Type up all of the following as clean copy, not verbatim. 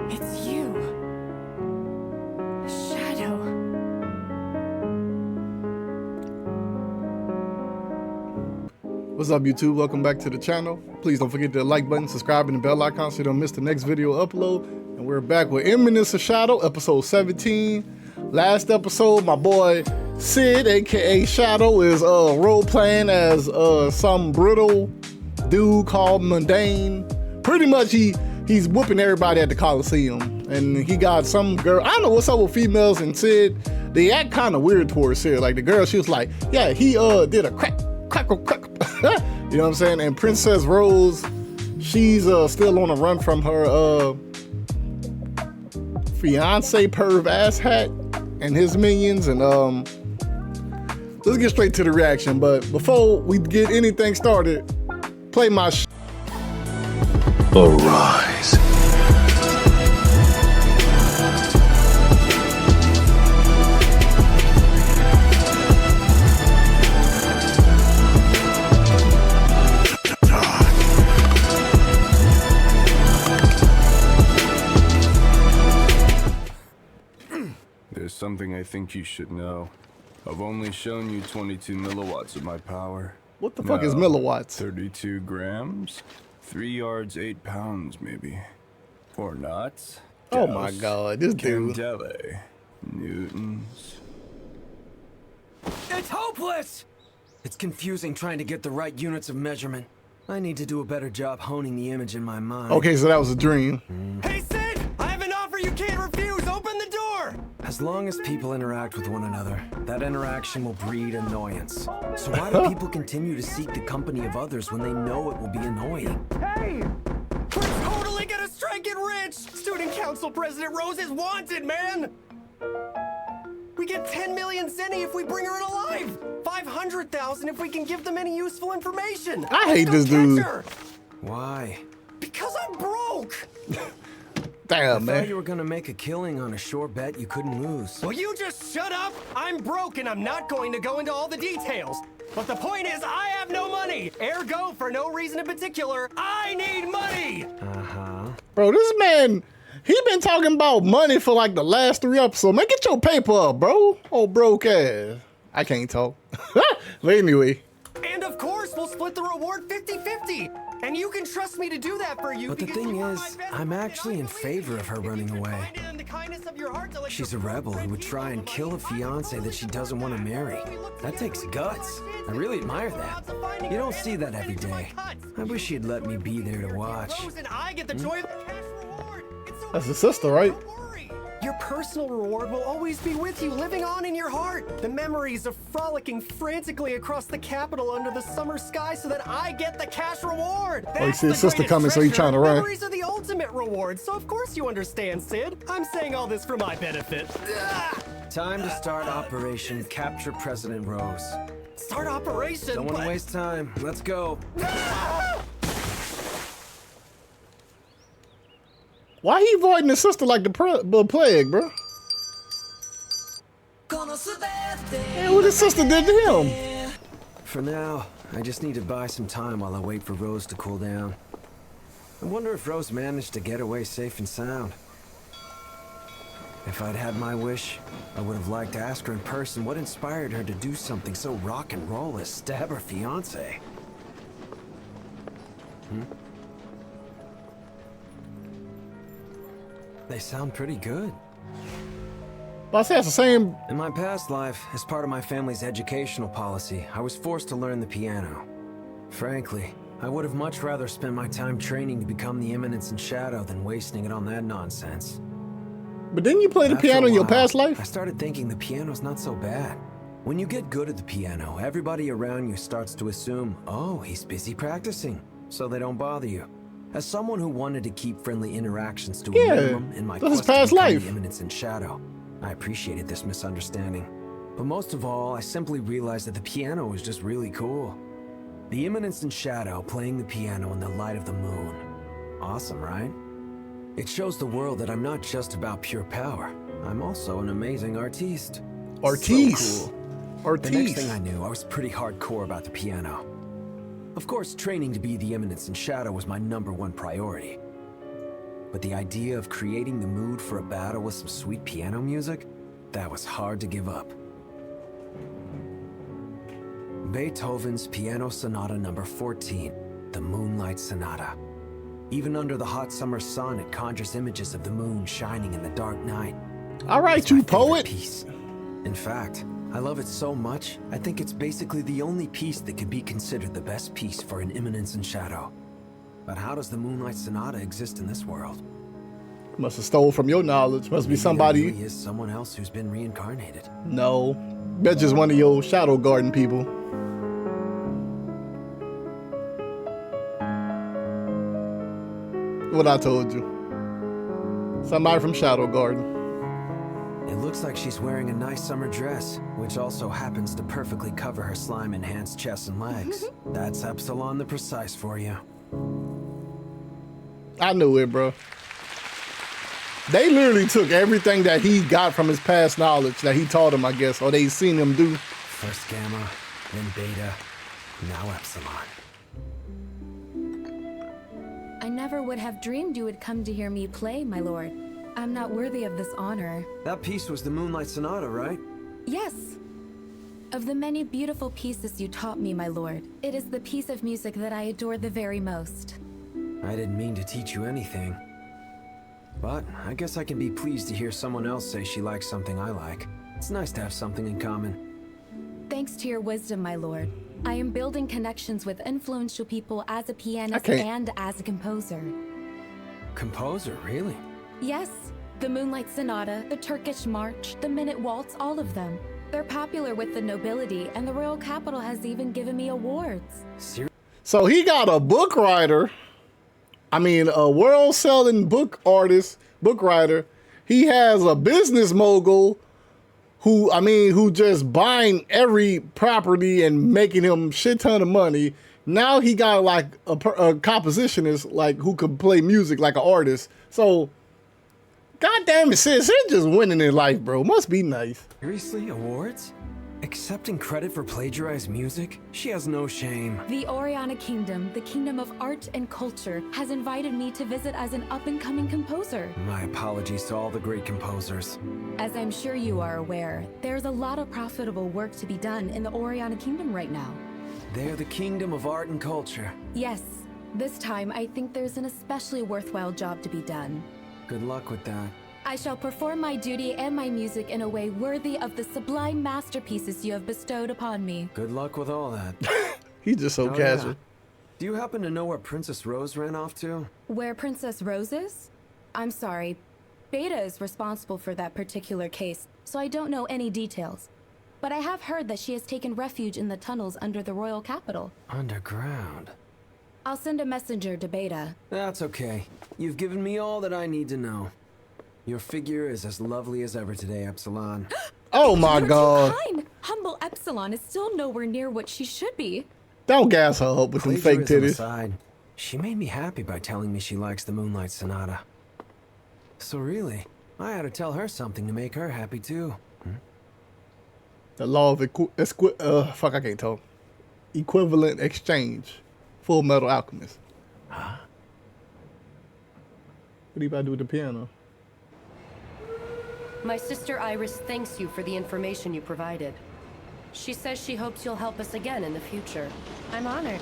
It's you. Shadow. What's up, YouTube? Welcome back to the channel. Please don't forget the like button, subscribe, and the bell icon so you don't miss the next video upload. And we're back with Eminence of Shadow, episode 17. Last episode, my boy Sid, aka Shadow, is role-playing as some brittle dude called Mundane. Pretty much he's whooping everybody at the Coliseum. And he got some girl, I don't know what's up with females and Sid. They act kind of weird towards Sid. Like the girl, she was like, yeah, he did a crackle. You know what I'm saying? And Princess Rose, she's still on the run from her fiance perv asshat and his minions. And let's get straight to the reaction. But before we get anything started, play my Arise. There's something I think you should know. I've only shown you 22 milliwatts of my power. What the fuck is milliwatts? 32 grams? 3 yards, 8 pounds, maybe. Or not. Oh my god, this dude. Candele. Newtons. It's hopeless! It's confusing trying to get the right units of measurement. I need to do a better job honing the image in my mind. Okay, so that was a dream. Hey Sid! I have an offer you can't refuse! Open the door! As long as people interact with one another, that interaction will breed annoyance. So why do people continue to seek the company of others when they know it will be annoying? Hey! We're totally gonna strike it rich! Student Council President Rose is wanted, man! We get 10 million zenny if we bring her in alive! 500,000 if we can give them any useful information! I hate this dude. Why? Because I'm broke! Damn, I man. thought you were gonna make a killing on a sure bet you couldn't lose. Will you just shut up? I'm broke and I'm not going to go into all the details. But the point is, I have no money. Ergo, for no reason in particular, I need money. Uh-huh. Bro, this man, he been talking about money for like the last 3 episodes. Man, get your paper up, bro. Oh, broke ass. I can't talk. But anyway. And of course, we'll split the reward 50-50. And you can trust me to do that for you. But the thing is, I'm actually in favor of her running away. She's a rebel who would try and kill a fiance that she doesn't want to marry. That takes guts. I really admire that. You don't see that every day. I wish she'd let me be there to watch. That's his sister, right? Your personal reward will always be with you, living on in your heart. The memories of frolicking frantically across the Capitol under the summer sky so that I get the cash reward. Oh, you see his sister coming, so he's trying to run. Memories are the ultimate reward, so of course you understand, Sid. I'm saying all this for my benefit. Time to start Operation Capture President Rose. Start operation? Don't want to waste time. Let's go. Why he avoiding his sister like the plague, bro? Hey, what his sister did to him? For now, I just need to buy some time while I wait for Rose to cool down. I wonder if Rose managed to get away safe and sound. If I'd had my wish, I would have liked to ask her in person what inspired her to do something so rock and roll as stab her fiancé. They sound pretty good. But I say it's the same. In my past life, as part of my family's educational policy, I was forced to learn the piano. Frankly, I would have much rather spent my time training to become the Eminence in Shadow than wasting it on that nonsense. But didn't you play the piano in your past life? I started thinking the piano's not so bad. When you get good at the piano, everybody around you starts to assume, oh, he's busy practicing, so they don't bother you. As someone who wanted to keep friendly interactions to a minimum in my quest to become the Eminence in Shadow, I appreciated this misunderstanding. But most of all, I simply realized that the piano was just really cool. The Eminence in Shadow playing the piano in the light of the moon. Awesome, right? It shows the world that I'm not just about pure power. I'm also an amazing artiste. Artiste. So cool. The next thing I knew, I was pretty hardcore about the piano. Of course, training to be the Eminence in Shadow was my #1 priority. but the idea of creating the mood for a battle with some sweet piano music, that was hard to give up. Beethoven's Piano Sonata number 14, the Moonlight Sonata. Even under the hot summer sun, it conjures images of the moon shining in the dark night. All right, It's my you favorite poet. piece. In fact, I love it so much, I think it's basically the only piece that can be considered the best piece for an Eminence in Shadow. But how does the Moonlight Sonata exist in this world? Must have stole from your knowledge. Must be Maybe somebody. there really is someone else who's been reincarnated. No, that's just one of your Shadow Garden people. What I told you. Somebody from Shadow Garden. It looks like she's wearing a nice summer dress, which also happens to perfectly cover her slime-enhanced chest and legs. That's Epsilon the Precise for you. I knew it, bro. They literally took everything that he got from his past knowledge that he taught him, I guess, or they seen him do. First Gamma, then Beta, now Epsilon. I never would have dreamed you would come to hear me play, my lord. I'm not worthy of this honor. That piece was the Moonlight Sonata, right? Yes. Of the many beautiful pieces you taught me, my lord, it is the piece of music that I adore the very most. I didn't mean to teach you anything. But I guess I can be pleased to hear someone else say she likes something I like. It's nice to have something in common. Thanks to your wisdom, my lord, I am building connections with influential people as a pianist Okay. and as a composer. Composer, really? Yes, the Moonlight Sonata, the Turkish March, the Minute Waltz, all of them. They're popular with the nobility, and the royal capital has even given me awards. So he got a book writer. I mean, a world-selling book artist, book writer. He has a business mogul who just buying every property and making him shit ton of money. Now he got like a compositionist, like who could play music like an artist. So, goddamn it, sis, they're just winning in life, bro. Must be nice. Seriously, awards? Accepting credit for plagiarized music? She has no shame. The Oriana Kingdom, the kingdom of art and culture, has invited me to visit as an up-and-coming composer. My apologies to all the great composers. As I'm sure you are aware, there's a lot of profitable work to be done in the Oriana Kingdom right now. They're the kingdom of art and culture. Yes, this time I think there's an especially worthwhile job to be done. Good luck with that. I shall perform my duty and my music in a way worthy of the sublime masterpieces you have bestowed upon me. Good luck with all that. He's just so Oh, casual. yeah. Do you happen to know where Princess Rose ran off to? Where Princess Rose is? I'm sorry. Beta is responsible for that particular case, so I don't know any details. But I have heard that she has taken refuge in the tunnels under the royal capital. Underground. I'll send a messenger to Beta. That's okay. You've given me all that I need to know. Your figure is as lovely as ever today, Epsilon. Oh my You're God. too kind. Humble Epsilon is still nowhere near what she should be. Don't gas her up with them fake Plagiarism titties. aside, she made me happy by telling me she likes the Moonlight Sonata. So really, I had to tell her something to make her happy too. The law of I can't talk. Equivalent exchange. Full Metal Alchemist. Huh? What do you about to do with the piano? My sister Iris thanks you for the information you provided. She says she hopes you'll help us again in the future. I'm honored.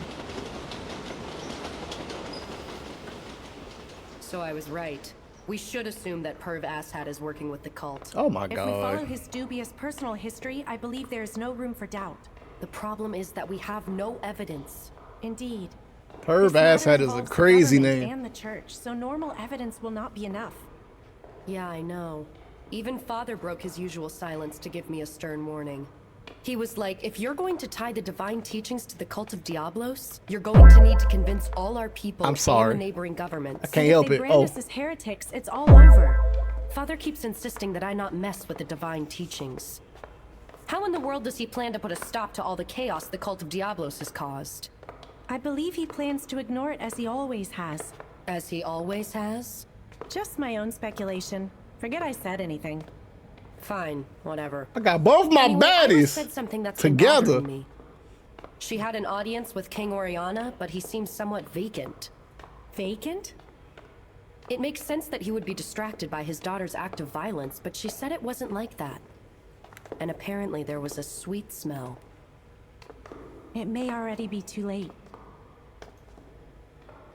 So I was right. We should assume that Perv Asshat is working with the cult. Oh my If we follow God. his dubious personal history, I believe there is no room for doubt. The problem is that we have no evidence. Indeed. Perv This Asshat matter is a involves the crazy government name. And the church, so normal evidence will not be enough. Yeah, I know. Even Father broke his usual silence to give me a stern warning. He was like, if you're going to tie the divine teachings to the cult of Diablos, you're going to need to convince all our people I'm sorry. and the neighboring governments. I can't If help they it. brand Oh, us as heretics, it's all over. Father keeps insisting that I not mess with the divine teachings. How in the world does he plan to put a stop to all the chaos the cult of Diablos has caused? I believe he plans to ignore it as he always has. As he always has? Just my own speculation. Forget I said anything. Fine, whatever. I got both my Anyway, Iris baddies said something that's been together. bothering me. She had an audience with King Oriana, but he seems somewhat vacant. Vacant? It makes sense that he would be distracted by his daughter's act of violence, but she said it wasn't like that. And apparently there was a sweet smell. It may already be too late.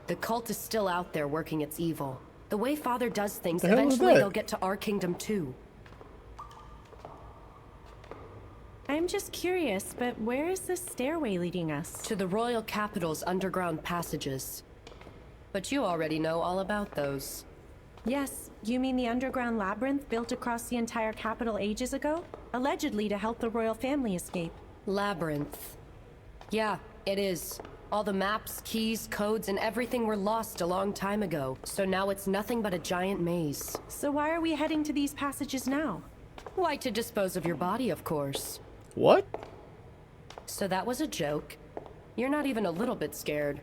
The cult is still out there working its evil. The way Father does things, The hell is eventually that? they'll get to our kingdom too. I'm just curious, but where is this stairway leading us? To the royal capital's underground passages. But you already know all about those. Yes, you mean the underground labyrinth built across the entire capital ages ago? Allegedly to help the royal family escape. Labyrinth. Yeah, it is. All the maps, keys, codes, and everything were lost a long time ago. So now it's nothing but a giant maze. So why are we heading to these passages now? Why, to dispose of your body, of course. What? So that was a joke. You're not even a little bit scared.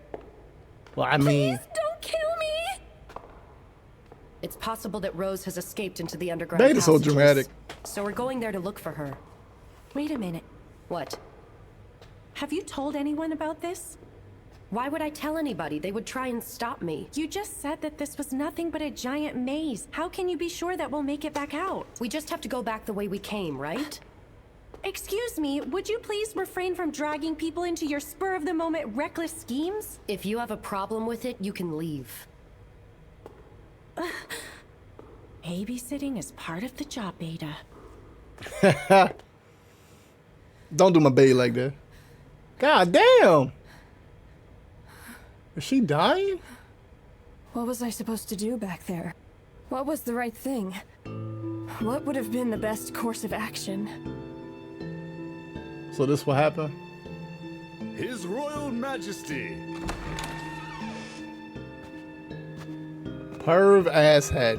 Well, I mean, Don't kill me! It's possible that Rose has escaped into the underground Beta's so passages. dramatic. So we're going there to look for her. Wait a minute. What? Have you told anyone about this? Why would I tell anybody? They would try and stop me. You just said that this was nothing but a giant maze. How can you be sure that we'll make it back out? We just have to go back the way we came, right? Excuse me, would you please refrain from dragging people into your spur-of-the-moment reckless schemes? If you have a problem with it, you can leave. Babysitting is part of the job, Beta. don't do my baby like that. God damn. Is she dying? What was I supposed to do back there? What was the right thing? What would have been the best course of action? So this what happened? His Royal Majesty. Perv asshat.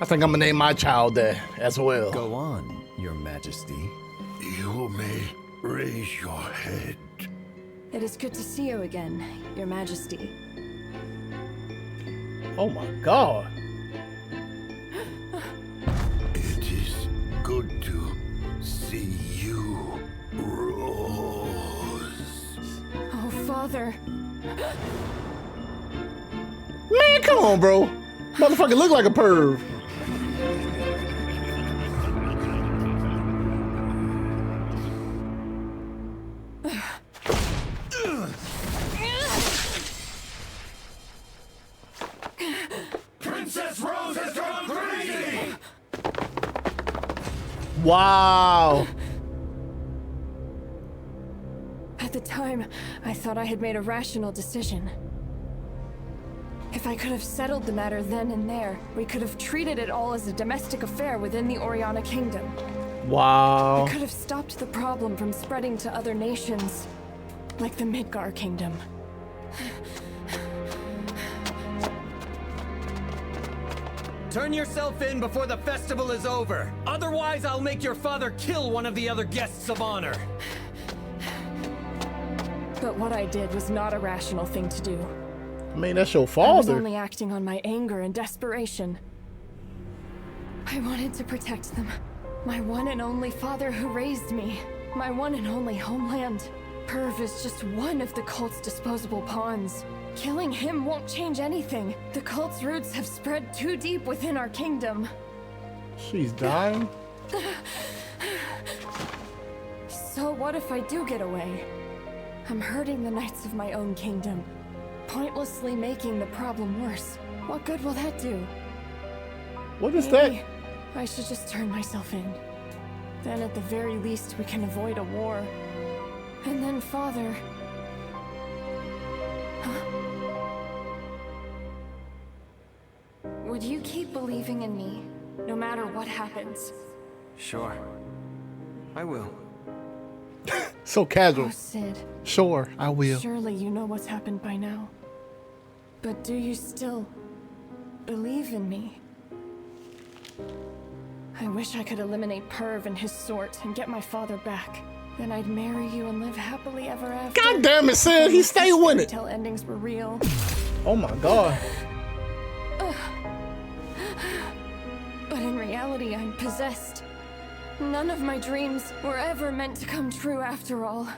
I think I'm gonna name my child that as well. Go on, Your Majesty. You may raise your head. It is good to see you again, Your Majesty. Oh my god. It is good to see you, Rose. Oh, Father. Man, come on, bro. Motherfucker look like a perv. Princess Rose has gone crazy! Wow. At the time, I thought I had made a rational decision. If I could have settled the matter then and there, we could have treated it all as a domestic affair within the Oriana Kingdom. Wow. I could have stopped the problem from spreading to other nations, like the Midgar Kingdom. Turn yourself in before the festival is over. Otherwise, I'll make your father kill one of the other guests of honor. But what I did was not a rational thing to do. I mean, that's your I was father. only acting on my anger and desperation. I wanted to protect them. My one and only father who raised me. My one and only homeland. Perv is just one of the cult's disposable pawns. Killing him won't change anything. The cult's roots have spread too deep within our kingdom. She's dying. So what if I do get away? I'm hurting the knights of my own kingdom. Pointlessly making the problem worse. What good will that do? What is Maybe that? I should just turn myself in. Then at the very least we can avoid a war. And then Father... Would you keep believing in me, no matter what happens? Sure. I will. So casual. Oh, Sid, Sure, I will. surely you know what's happened by now. But do you still believe in me? I wish I could eliminate Perv and his sort and get my father back. Then I'd marry you and live happily ever after. God damn it, Sid. He stay with it. Till endings were real. Oh my god. But in reality, I'm possessed. None of my dreams were ever meant to come true after all.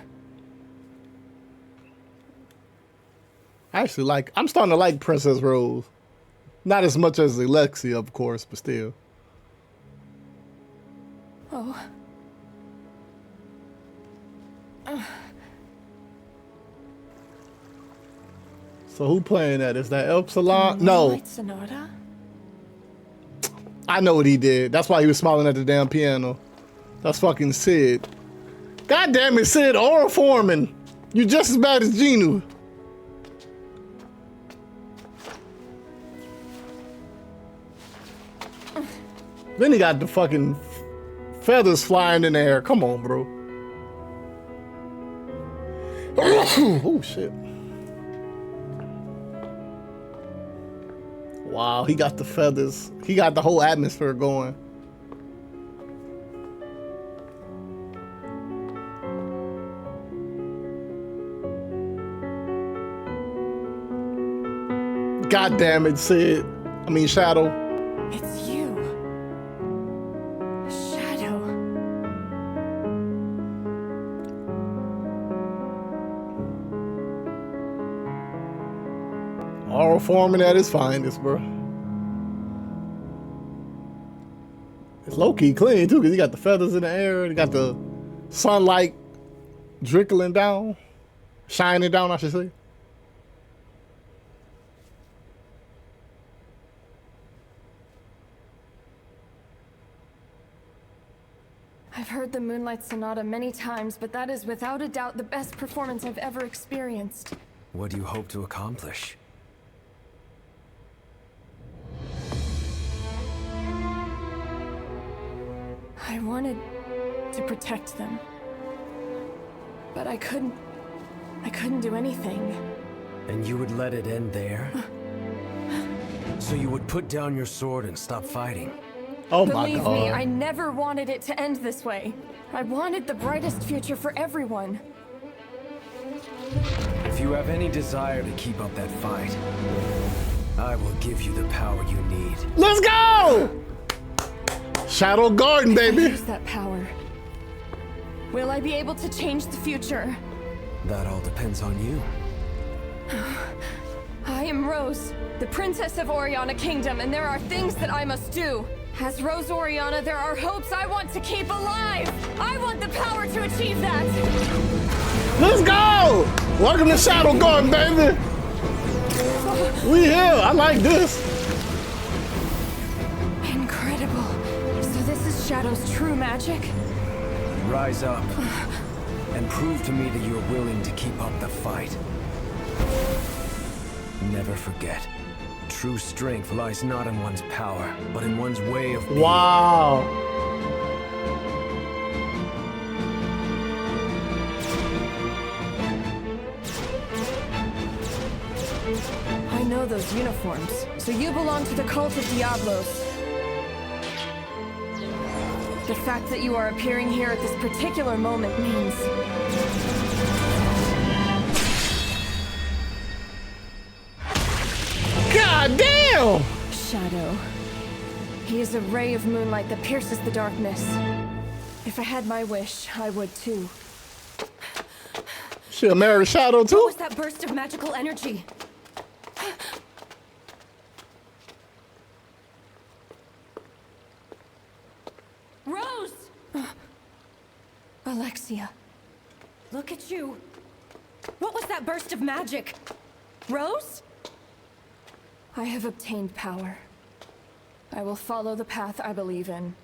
Actually, like, I'm starting to like Princess Rose. Not as much as Alexia, of course, but still. Oh. So who playing that? Is that Epsilon? No. Moonlight Sonata? I know what he did. That's why he was smiling at the damn piano. That's fucking Sid. God damn it, Sid. Oral Foreman. You just as bad as Genu. Then he got the fucking feathers flying in the air. Come on, bro. Oh, shit. Wow, he got the feathers. He got the whole atmosphere going. God damn it, Sid. I mean, Shadow. It's you. Shadow. Oral Foreman at his finest, bro. It's low-key clean, too, because he got the feathers in the air. He got the sunlight trickling down. Shining down, I should say. I've heard the Moonlight Sonata many times, but that is without a doubt the best performance I've ever experienced. What do you hope to accomplish? I wanted to protect them. But I couldn't do anything. And you would let it end there? So you would put down your sword and stop fighting? Oh my Believe God. me, I never wanted it to end this way. I wanted the brightest future for everyone. If you have any desire to keep up that fight, I will give you the power you need. Let's go! Shadow Garden, baby. Use that power. Will I be able to change the future? That all depends on you. I am Rose, the Princess of Oriana Kingdom, and there are things that I must do. As Rose Oriana, there are hopes I want to keep alive! I want the power to achieve that! Let's go! Welcome to Shadow Garden, baby. We here. I like this. Incredible. So this is Shadow's true magic? Rise up and prove to me that you're willing to keep up the fight. Never forget, true strength lies not in one's power, but in one's way of being. Wow. I know those uniforms. So you belong to the cult of Diablos. The fact that you are appearing here at this particular moment means... God damn! Shadow. He is a ray of moonlight that pierces the darkness. If I had my wish, I would too. She'll marry Shadow too? What was that burst of magical energy? Rose! Alexia. Look at you. What was that burst of magic? Rose? I have obtained power. I will follow the path I believe in.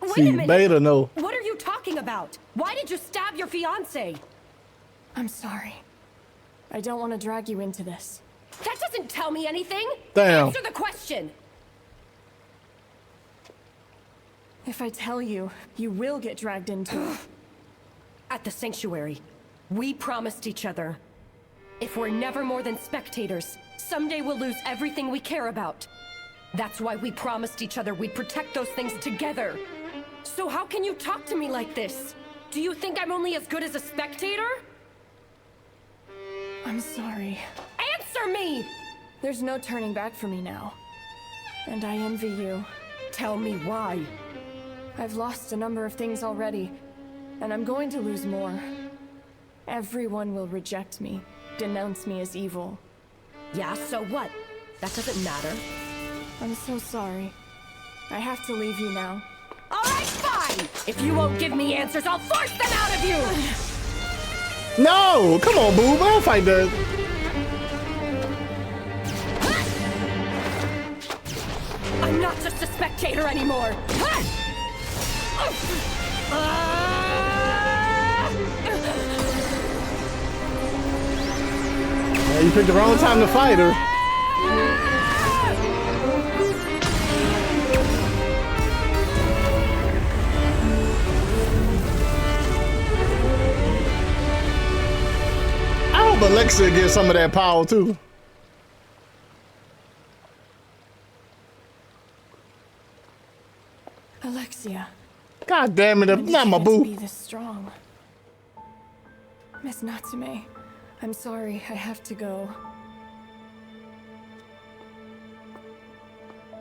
Wait See, a minute. Beta, no. What are you talking about? Why did you stab your fiancé? I'm sorry. I don't want to drag you into this. That doesn't tell me anything. Damn. Answer the question. If I tell you, you will get dragged into it. At the sanctuary, we promised each other. If we're never more than spectators, someday we'll lose everything we care about. That's why we promised each other we'd protect those things together. So how can you talk to me like this? Do you think I'm only as good as a spectator? I'm sorry. Answer me! There's no turning back for me now. And I envy you. Tell me why. I've lost a number of things already, and I'm going to lose more. Everyone will reject me, denounce me as evil. Yeah, so what? That doesn't matter. I'm so sorry. I have to leave you now. All right, fine! If you won't give me answers, I'll force them out of you! No! Come on, boo. Don't fight that. I'm not just a spectator anymore! Yeah, you picked the wrong time to fight her. I hope Alexia gets some of that power too. Alexia. God damn it, When did not you my get to boo. be this strong? Miss Natsume, I'm sorry, I have to go.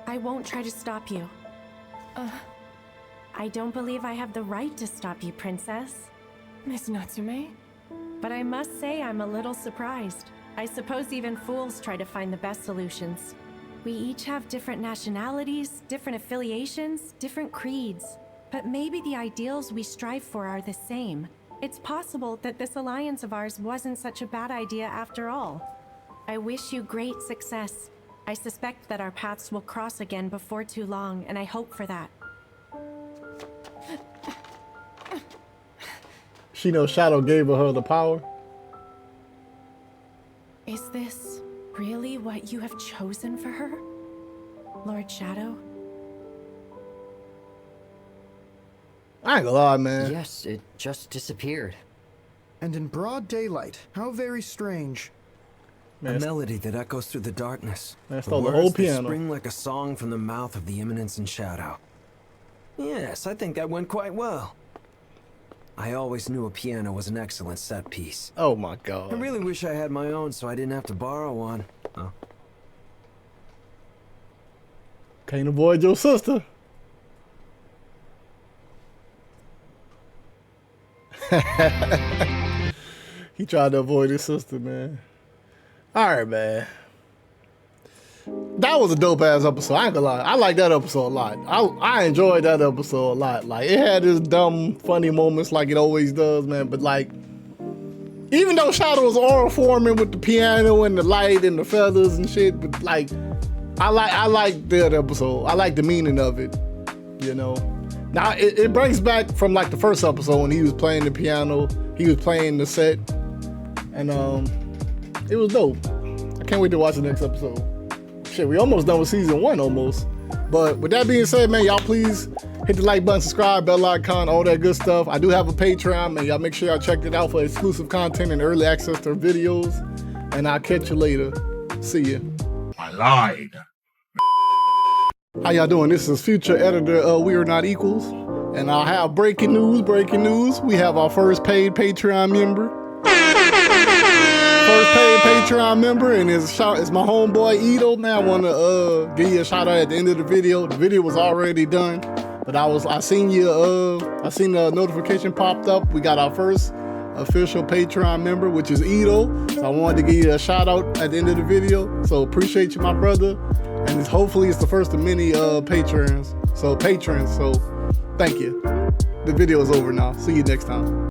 I won't try to stop you. I don't believe I have the right to stop you, Princess. Miss Natsume? But I must say I'm a little surprised. I suppose even fools try to find the best solutions. We each have different nationalities, different affiliations, different creeds. But maybe the ideals we strive for are the same. It's possible that this alliance of ours wasn't such a bad idea after all. I wish you great success. I suspect that our paths will cross again before too long, and I hope for that. She knows Shadow gave her the power. Is this really what you have chosen for her, Lord Shadow? I ain't gonna lie, man. Yes, it just disappeared. And in broad daylight. How very strange. Man, a melody that echoes through the darkness. Man, The stole the words whole that piano. spring like a song from the mouth of the Eminence and Shadow. Yes, I think that went quite well. I always knew a piano was an excellent set piece. Oh my I god. really wish I had my own so I didn't have to borrow one. Oh. Can't avoid your sister. He tried to avoid his sister, man. Alright, man. That was a dope ass episode. I ain't gonna lie. I like that episode a lot. I enjoyed that episode a lot. Like, it had its dumb, funny moments like it always does, man. But like, even though Shadow was all forming with the piano and the light and the feathers and shit, but like, I like that episode. I like the meaning of it, you know. Now it brings back from like the first episode when he was playing the piano, he was playing the set, and it was dope. I can't wait to watch the next episode. Shit, we almost done with season 1 almost. But with that being said, man, y'all please hit the like button, subscribe, bell icon, all that good stuff. I do have a Patreon, man. Y'all make sure y'all check it out for exclusive content and early access to our videos. And I'll catch you later. See ya. I lied. How y'all doing? This is future editor of We Are Not Equals. And I have breaking news. We have our first paid Patreon member. First paid Patreon member, and it's my homeboy Ito. Man, I want to give you a shout out at the end of the video. The video was already done, but I seen the notification popped up. We got our first official Patreon member, which is Ito. So I wanted to give you a shout out at the end of the video. So appreciate you, my brother. And hopefully it's the first of many patrons. So thank you. The video is over now. See you next time.